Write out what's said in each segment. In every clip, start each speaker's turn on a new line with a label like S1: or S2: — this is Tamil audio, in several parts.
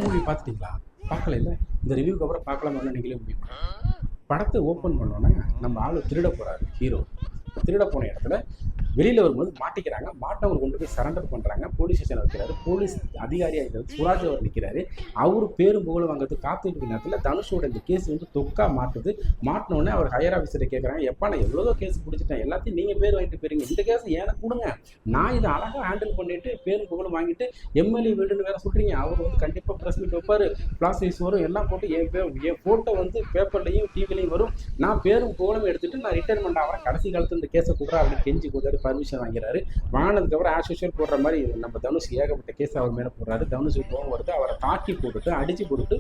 S1: மூவி பார்த்துட்டீங்களா? பார்க்கல இல்லை. இந்த ரிவ்யூக்கு அப்புறம் பார்க்கலாமான்னு நீங்களே முடியும். படத்தை ஓப்பன் பண்ணோன்னே நம்ம ஆள் திருட போகிறாரு ஹீரோ. திருட போன இடத்துல வெளியில் வரும்போது மாட்டிக்கிறாங்க. மாட்டவர் கொண்டு போய் சரண்டர் பண்ணுறாங்க. போலீஸ் ஸ்டேஷன் வைக்கிறாரு. போலீஸ் அதிகாரியாக இருக்கிறது சுராஜ் அவர் நிற்கிறாரு. அவர் பேரும் புகழ் வாங்கிறது காத்துட்டு நேரத்தில் தனுஷோட இந்த கேஸ் வந்து தொக்கா மாட்டுது. மாட்டினோடனே அவர் ஹையர் ஆஃபீஸரை கேட்குறாங்க, எப்பா நான் எவ்வளோ கேஸ் பிடிச்சிட்டேன், எல்லாத்தையும் நீங்கள் பேர் வாங்கிட்டு போயிருங்க, இந்த கேஸ் எனக்கு கொடுங்க, நான் இதை அழகாக ஹேண்டில் பண்ணிட்டு பேரும் புகழும் வாங்கிட்டு எம்எல்ஏ வீடுன்னு வேறு சொல்கிறீங்க. அவர் வந்து கண்டிப்பாக ப்ரெஸ் மீட் வைப்பார், ஃப்ளாஷ் வரும், எல்லாம் போட்டு என் ஃபோட்டோ வந்து பேப்பர்லையும் டிவிலையும் வரும், நான் பேரும் புகழும் எடுத்துகிட்டு நான் ரிட்டைர்மெண்ட் ஆகிறேன், கடைசி காலத்தில் இந்த கேஸை கொடுறா அப்படின்னு கெஞ்சி கொடுத்தாரு. பர்மிஷன் வாங்கிறாரு. வாங்கினதுக்கப்புறம் ஆஸ் யூஷுவல் போடுற மாதிரி நம்ம தனுஷ் ஏகப்பட்ட கேஸ் அவர் மேலே போடுறாரு. தனுஷுக்கு கோவம் வருது. அவரை தாக்கி போட்டுட்டு அடிச்சு போட்டுட்டு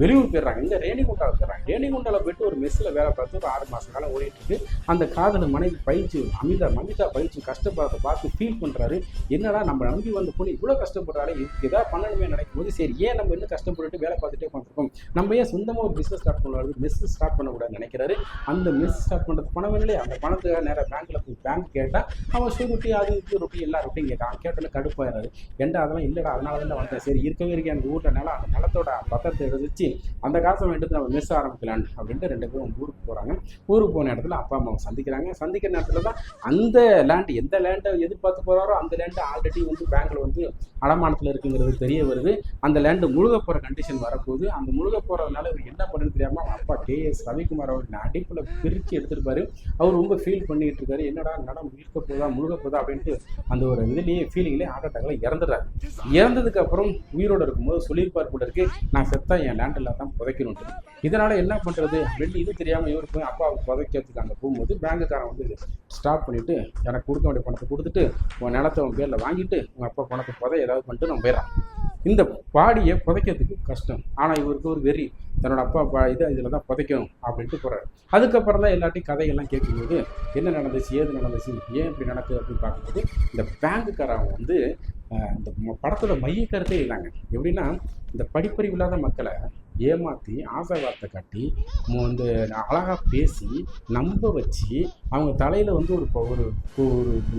S1: வெளியூர் போயிடுறாங்க. இந்த ரேணிகுண்டாவில் போயிடுறாங்க. ரேணிகுண்டாவில் போயிட்டு ஒரு மெஸ்ஸில் வேலை பார்த்து ஒரு 6 மாத காலம் ஓடிட்டு இருக்கு. அந்த காதல் மனைவி பயிற்சி மமிதா பயிற்சி கஷ்டப்படுறத பார்த்து ஃபீல் பண்ணுறாரு. என்னடா நம்ம நம்பி வந்த பொண்ணு இவ்வளோ கஷ்டப்படுறாரு, இதுக்கு ஏதாவது பண்ணணுமே நினைக்கும் போது சரி ஏன் நம்ம இன்னும் கஷ்டப்பட்டுட்டு வேலை பார்த்துட்டே உட்காந்துருக்கோம், நம்ம ஏன் சொந்தமாக ஒரு பிஸ்னஸ் ஸ்டார்ட் பண்ணுவாரு, மெஸ் ஸ்டார்ட் பண்ணக்கூடாதுன்னு நினைக்கிறாரு. அந்த மெஸ் ஸ்டார்ட் பண்ணுறது பணம் இல்லையே. அந்த பணத்துக்காக நேராக பேங்க்கில் போய் பேங்க் கேட்டால் அவன் ரொட்டி அது இது ரொட்டி எல்லா ரொட்டியும் கேட்டான். கேட்டோன்னே கடுப்பாயிறாரு. ஏன்டா அதெல்லாம் இல்லைடா, அதனால தான் வந்தேன், சரி இருக்கவே இருக்கேன் எனக்கு ஊட்ட நிலம், அந்த நிலத்தோட பத்திரத்தை எடுத்து அந்த காசை வேண்டியது நம்ம மெஸ் ஆரம்பிக்கலான்னு அப்படின்ட்டு 2 பேரும் ஊருக்கு போகிறாங்க. ஊருக்கு போன இடத்துல அப்பா அம்மாவை சந்திக்கிற நேரத்தில் தான் அந்த லேண்டு எந்த லேண்டை எதிர்பார்த்து போகிறாரோ அந்த லேண்டு ஆல்ரெடி வந்து பேங்க்கில் வந்து அடமானத்தில் இருக்குங்கிறது தெரிய வருது. அந்த லேண்டு முழுக போகிற கண்டிஷன் வரப்போகுது. அந்த முழுக போகிறதுனால இவர் என்ன பண்ணுன்னு தெரியாமல் அப்பா KS ரவிக்குமார் அவர் அடிப்பில் பிரித்து எடுத்துருப்பாரு. அவர் ரொம்ப ஃபீல் பண்ணிட்டு இருக்காரு. என்னடா நடம் இருக்க போதா முழுக போதா அப்படின்ட்டு அந்த ஒரு இதுலேயே ஃபீலிங்லேயே ஹார்ட் அட்டாக்ல இறந்துடுறாரு. இறந்ததுக்கு அப்புறம் உயிரோடு இருக்கும்போது சொல்லியிருப்பார் போல இருக்கு, நான் செத்தா என் லேண்டில் தான் புதைக்கணும்ட்டு. இதனால் என்ன பண்ணுறது அப்படின்னு இது தெரியாமல் இவர் போய் அப்பாவை புதைக்கிறதுக்கு அங்கே போகும்போது பேங்குக்காரன் வந்து ஸ்டாப் பண்ணிவிட்டு எனக்கு கொடுக்க வேண்டிய பணத்தை கொடுத்துட்டு உன் நிலத்தை உன் பேரில் வாங்கிட்டு உங்கள் அப்பா பணத்தை ஏதாவது பண்ணிட்டு நம்ம போயிடறான். இந்த பாடியை புதைக்கிறதுக்கு கஷ்டம். ஆனால் இவருக்கு ஒரு வெறி, தன்னோட அப்பா இதில் தான் புதைக்கணும் அப்படின்ட்டு போகிறாரு. அதுக்கப்புறம் தான் எல்லாத்தையும் கதைகள்லாம் கேட்கும்போது என்ன நடந்துச்சு, ஏது நடந்துச்சு, ஏன் இப்படி நடக்குது அப்படின்னு பார்க்கும்போது இந்த பேங்குக்காரங்க வந்து இந்த படத்தோட மைய கருத்தே இல்லைங்க. எப்படின்னா இந்த படிப்பறிவு இல்லாத மக்களை ஏமாற்றி ஆசை வார்த்தை காட்டி வந்து அழகாக பேசி நம்ப வச்சு அவங்க தலையில் வந்து ஒரு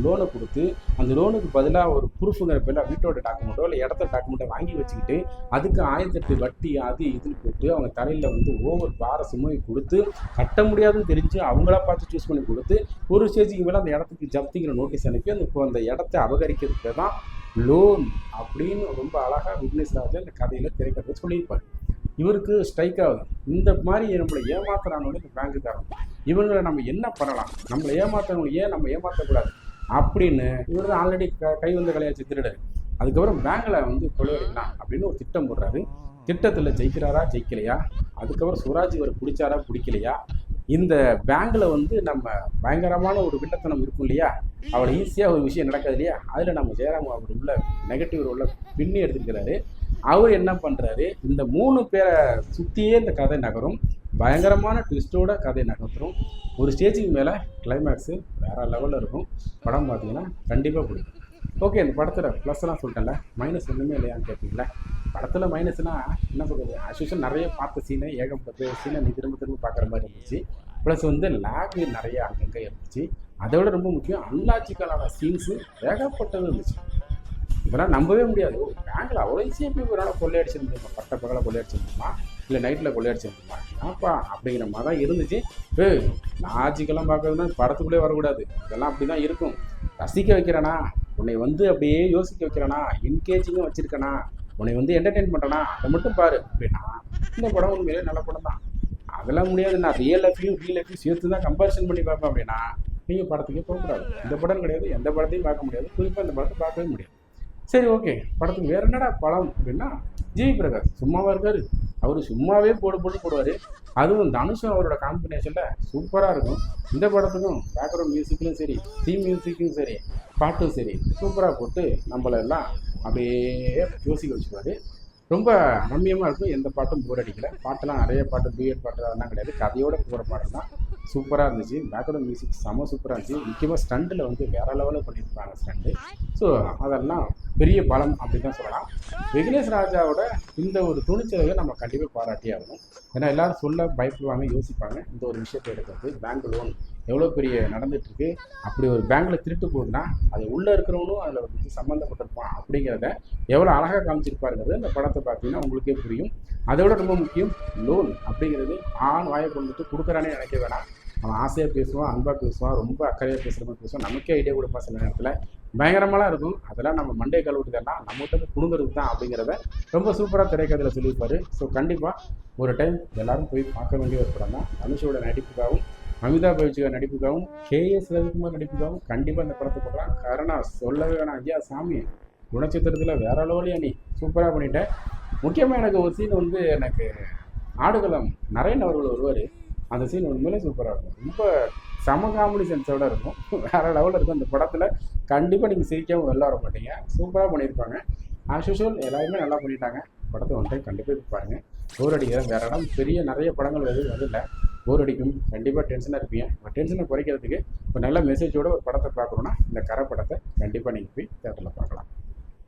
S1: லோனை கொடுத்து அந்த லோனுக்கு பதிலாக ஒரு ப்ரூஃபுங்கிற பேரில் வீட்டோட டாக்குமெண்ட்டோ இல்லை இடத்த டாக்குமெண்ட்டோ வாங்கி வச்சுக்கிட்டு அதுக்கு 1008 வட்டி அது இதில் போட்டு அவங்க தலையில் வந்து ஓவர் பார சுமை கொடுத்து கட்ட முடியாதுன்னு தெரிஞ்சு அவங்களா பார்த்து சூஸ் பண்ணி கொடுத்து ஒரு ஸ்டேஜுக்கு மேலே அந்த இடத்துக்கு ஜப்திங்கிற நோட்டீஸ் அனுப்பி அந்த இடத்த அபகரிக்கிறதுக்கு தான் லோன் அப்படின்னு ரொம்ப அழகாக விக்னேஷ் ராஜா இந்த கதையில் திரைக்கதை சொல்லியிருப்பார். இவருக்கு ஸ்ட்ரைக் ஆகுது. இந்த மாதிரி நம்மளை ஏமாத்துறானோட இந்த பேங்குக்காரன் இவங்களை நம்ம என்ன பண்ணலாம், நம்மளை ஏமாத்துறவங்க ஏன் நம்ம ஏமாற்றக்கூடாது அப்படின்னு இவர் தான் ஆல்ரெடி கை வந்து கலையாச்சு திருடர். அதுக்கப்புறம் பேங்கில் வந்து கொள்ளையடிக்கலாம் அப்படின்னு ஒரு திட்டம் போடுறாரு. திட்டத்தில் ஜெயிக்கிறாரா ஜெயிக்கலையா, அதுக்கப்புறம் சுவராஜ் இவர் பிடிச்சாரா பிடிக்கலையா, இந்த பேங்கில் வந்து நம்ம பயங்கரமான ஒரு வில்லத்தனம் இருக்கும் இல்லையா, அவளை ஈஸியாக ஒரு விஷயம் நடக்காது இல்லையா, அதில் நம்ம ஜெயராம் அவர் உள்ள நெகட்டிவ் உள்ள பின்னி எடுத்துக்கிறாரு. அவர் என்ன பண்ணுறாரு, இந்த 3 பேரை சுற்றியே இந்த கதை நகரும். பயங்கரமான ட்விஸ்டோட கதை நகர்த்துரும். ஒரு ஸ்டேஜுக்கு மேலே கிளைமேக்ஸு வேறு லெவலில் இருக்கும். படம் பார்த்தீங்கன்னா கண்டிப்பாக பிடிக்கும். ஓகே, இந்த படத்தில் ப்ளஸ்லாம் சொல்லிட்டேன்ல, மைனஸ் ஒன்றுமே இல்லையான்னு கேட்பீங்களா? படத்தில் மைனஸ்னால் என்ன சொல்கிறது, ஆக்சுவலாக நிறைய பார்த்த சீனை ஏகப்பட்ட சீனை நீ திரும்ப பார்க்குற மாதிரி இருந்துச்சு. ப்ளஸ் வந்து லேக் நிறைய அங்கங்கே இருந்துச்சு. அதை விட ரொம்ப முக்கியம் அன்லாஜிக்கலான சீன்ஸு ஏகப்பட்டது இருந்துச்சு. இதெல்லாம் நம்பவே முடியாது. பேங்கில் அவ்வளோ ஈஸியாக போய் ஒரு நாள் கொள்ளையடிச்சிருந்துமா, பட்ட பகலை கொள்ளையடிச்சிருந்துமா, இல்லை நைட்டில் கொள்ளையடிச்சிருந்துமா, ஏன்ப்பா அப்படிங்கிற மாதிரி தான் இருந்துச்சு. லாஜிக்கெல்லாம் பார்க்கறதுனா படத்துக்குள்ளே வரக்கூடாது. இதெல்லாம் அப்படி தான் இருக்கும். ரசிக்க வைக்கிறேனா, உன்னை வந்து அப்படியே யோசிக்க வைக்கிறேனா, என்கேஜிங்காக வச்சுருக்கேனா, உன்னை வந்து என்டர்டெயின் பண்ணுறேனா, அதை மட்டும் பாரு அப்படின்னா இந்த படம் உண்மையிலே நல்ல படம் தான். அதெல்லாம் முடியாது. நான் ரியல் லைஃப்பையும் சேர்த்து தான் கம்பேரிசன் பண்ணி பார்ப்பேன் அப்படின்னா நீங்கள் படத்துக்கே போகக்கூடாது. இந்த படம் கிடையாது, எந்த படத்தையும் பார்க்க முடியாது, குறிப்பாக இந்த படத்தை பார்க்கவே முடியாது. சரி, ஓகே, படத்துக்கு வேறு என்னடா படம் அப்படின்னா ஜிவி பிரகாஷ் சும்மாவாக இருக்கார். அவர் சும்மாவே போடுவார். அதுவும் தனுஷும் அவரோட காம்பினேஷனில் சூப்பராக இருக்கும். இந்த படத்துக்கும் பேக்ரவுண்ட் மியூசிக்லையும் சரி, தீம் மியூசிக்கும் சரி, பாட்டும் சரி சூப்பராக போட்டு நம்மளெல்லாம் அப்படியே யோசிக்க வச்சுருவார். ரொம்ப ரம்மியமாக இருக்கும். எந்த பாட்டும் போர் அடிக்கலை. பாட்டெல்லாம் நிறைய பாட்டு டூயட் பாட்டு அதெல்லாம் கிடையாது, கதையோட போகிற பாட்டு தான். சூப்பராக இருந்துச்சு. பேக்ரவுண்ட் மியூசிக் செம்ம சூப்பராக இருந்துச்சு. முக்கியமாக ஸ்டண்டில் வந்து வேறு லெவலில் பண்ணியிருப்பாங்க ஸ்டண்டு. ஸோ அதெல்லாம் பெரிய பலம் அப்படி தான் சொல்லலாம். விக்னேஷ் ராஜாவோட இந்த ஒரு துணிச்சலை நம்ம கண்டிப்பாக பாராட்டி ஆகணும். ஏன்னா எல்லோரும் சொல்ல பயப்படுவாங்க, யோசிப்பாங்க. இந்த ஒரு விஷயத்தை எடுக்கிறது பேங்க் லோன் எவ்வளோ பெரிய நடந்துகிட்ருக்கு. அப்படி ஒரு பேங்க்கில் திருட்டு போகுதுன்னா அது உள்ளே இருக்கிறவனும் அதில் வந்து சம்மந்தப்பட்டிருப்பான் அப்படிங்கிறத எவ்வளோ அழகாக காமிச்சிருப்பாருங்கிறது அந்த படத்தை பார்த்தீங்கன்னா உங்களுக்கே புரியும். அதோட ரொம்ப முக்கியம், லோன் அப்படிங்கிறது ஆண் வாயை கொண்டுட்டு கொடுக்குறானே நினைக்க வேணாம். அவன் ஆசையாக பேசுவான், அன்பாக பேசுவான், ரொம்ப அக்கறையாக பேசுகிற மாதிரி பேசுவான், நமக்கே ஐடியா கொடுப்பான் சில நேரத்தில். பயங்கரமாலாம் இருக்கும். அதெல்லாம் நம்ம மண்டே கழுவுறதெல்லாம் நம்மகிட்ட குடுங்கிறது தான் அப்படிங்கிறத ரொம்ப சூப்பராக திரைக்கதையில் சொல்லியிருப்பாரு. ஸோ கண்டிப்பாக ஒரு டைம் எல்லாரும் போய் பார்க்க வேண்டிய ஒரு படம் தான். தனுஷோட நடிப்புக்காகவும், அமிதாப் பச்சன் நடிப்புக்காகவும், கேஎஸ் ரவிக்குமார் நடிப்புக்காகவும் கண்டிப்பாக இந்த படத்தை பார்க்கலாம். கருணா சொல்லவே வேணாம், ஐயா சாமி குணச்சித்திரத்தில் வேற லெவலியா நீ சூப்பராக பண்ணிட்டேன். முக்கியமாக எனக்கு ஒரு சீன் வந்து எனக்கு ஆடுகளம் நரேன் அவர்கள் வருவார். அந்த சீன் உண்மையிலே சூப்பராக இருக்கும். ரொம்ப செம காமெடி சென்ஸோட இருக்கும். வேறு லெவலில் இருக்கும். அந்த படத்தில் கண்டிப்பாக நீங்கள் சிரிக்காமல் வெளில வர மாட்டீங்க. சூப்பராக பண்ணியிருப்பாங்க. ஆஸ் யூஷுவல் எல்லாருமே நல்லா பண்ணிட்டாங்க. படத்தை ஒன் டைம் கண்டிப்பாக இப்போ பாருங்கள். போர் அடிக்கிறேன் வேறு இடம் நிறைய படங்கள் எதுவும் வரல. போர் அடிக்கும், கண்டிப்பாக டென்ஷனாக இருப்பீங்க. டென்ஷனை குறைக்கிறதுக்கு ஒரு நல்ல மெசேஜோட ஒரு படத்தை பார்க்கணுன்னா இந்த கரை படத்தை கண்டிப்பாக நீங்கள் போய் தேட்டரில் பார்க்கலாம்.